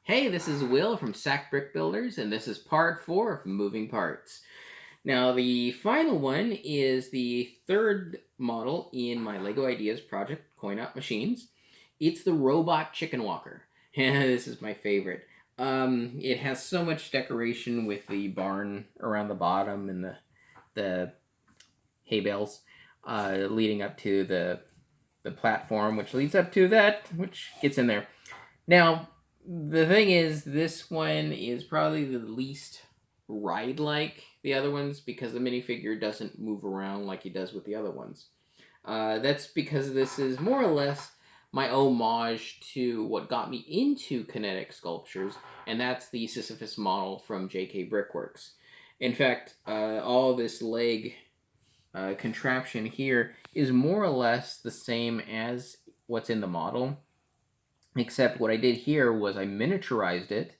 Hey, this is Will from Sac Brick Builders, and this is part 4 of Moving Parts. Now, the final one is the third model in my LEGO Ideas project, Coin Op Machines. It's the robot chicken walker. This is my favorite. It has so much decoration with the barn around the bottom and the hay bales leading up to the platform, which leads up to that, which gets in there. Now, the thing is, this one is probably the least ride-like the other ones because the minifigure doesn't move around like he does with the other ones. That's because this is more or less my homage to what got me into kinetic sculptures, and that's the Sisyphus model from JK Brickworks. In fact, all this leg contraption here is more or less the same as what's in the model, except what I did here was I miniaturized it,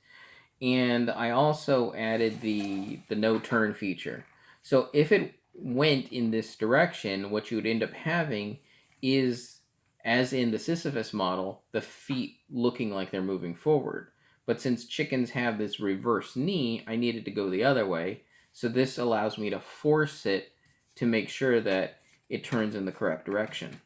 and I also added the no turn feature. So if it went in this direction, what you would end up having is, as in the Sisyphus model, the feet looking like they're moving forward. But since chickens have this reverse knee, I needed to go the other way. So this allows me to force it to make sure that it turns in the correct direction.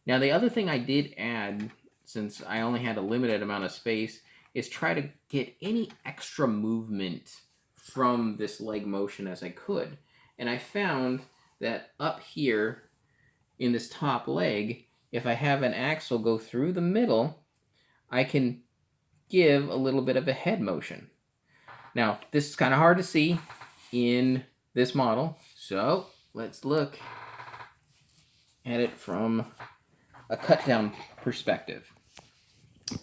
Now, the other thing I did add, since I only had a limited amount of space, is try to get any extra movement from this leg motion as I could. And I found that up here in this top leg, if I have an axle go through the middle, I can give a little bit of a head motion. Now, this is kind of hard to see in this model, so let's look at it from a cut down perspective.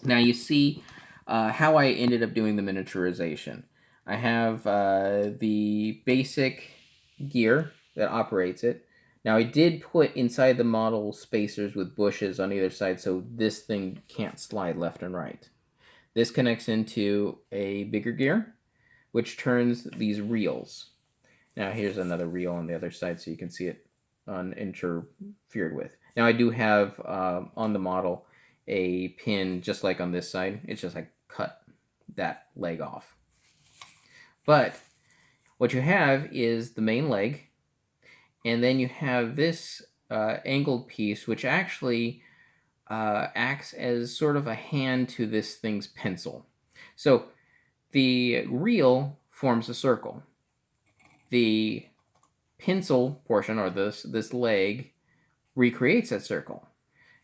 Now you see how I ended up doing the miniaturization. I have the basic gear that operates it. Now I did put inside the model spacers with bushes on either side so this thing can't slide left and right. This connects into a bigger gear, which turns these reels. Now here's another reel on the other side so you can see it interfered with. Now I do have on the model a pin just like on this side. It's just I cut that leg off. But what you have is the main leg, and then you have this angled piece which actually acts as sort of a hand to this thing's pencil. So the reel forms a circle. The pencil portion, or this leg, recreates that circle.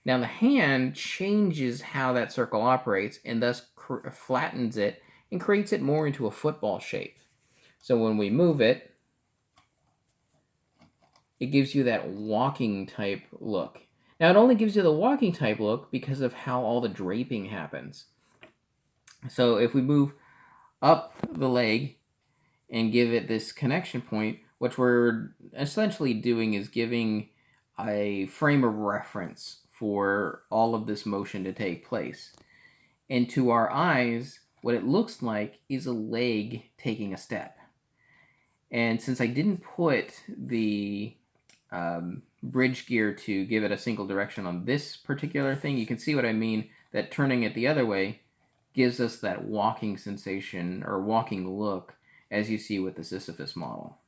Now the hand changes how that circle operates and thus flattens it and creates it more into a football shape. So when we move it, it gives you that walking type look. Now it only gives you the walking type look because of how all the draping happens. So if we move up the leg and give it this connection point, what we're essentially doing is giving a frame of reference for all of this motion to take place. And to our eyes, what it looks like is a leg taking a step. And since I didn't put the bridge gear to give it a single direction on this particular thing, you can see what I mean, that turning it the other way gives us that walking sensation or walking look as you see with the Sisyphus model.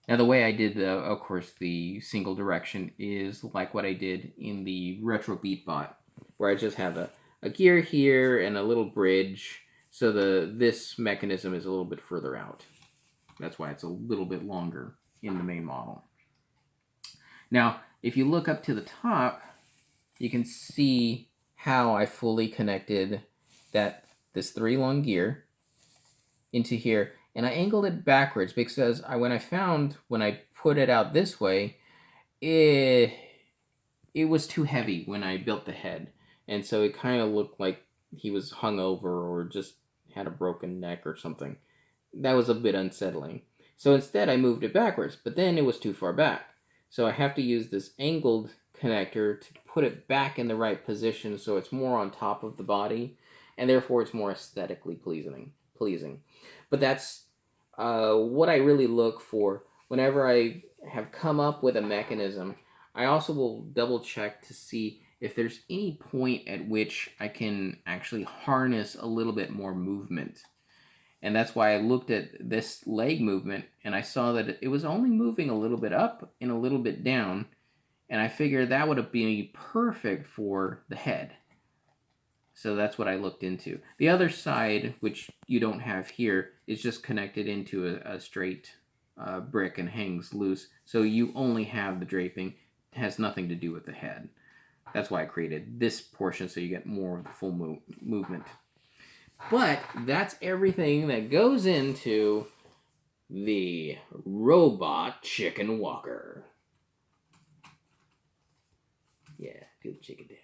Now the way I did, of course, the single direction is like what I did in the Retro Beatbot, where I just have a gear here and a little bridge, so this mechanism is a little bit further out. That's why it's a little bit longer in the main model. Now, if you look up to the top, you can see how I fully connected this 3-lung gear into here. And I angled it backwards because when I put it out this way, it was too heavy when I built the head. And so it kind of looked like he was hungover or just had a broken neck or something. That was a bit unsettling. So instead I moved it backwards, but then it was too far back. So I have to use this angled connector to put it back in the right position so it's more on top of the body, and therefore it's more aesthetically pleasing. But that's what I really look for whenever I have come up with a mechanism. I also will double check to see if there's any point at which I can actually harness a little bit more movement. And that's why I looked at this leg movement and I saw that it was only moving a little bit up and a little bit down. And I figured that would be perfect for the head. So that's what I looked into. The other side, which you don't have here, is just connected into a straight brick and hangs loose. So you only have the draping. It has nothing to do with the head. That's why I created this portion so you get more of the full movement. But that's everything that goes into the robot chicken walker. Yeah, do the chicken dance.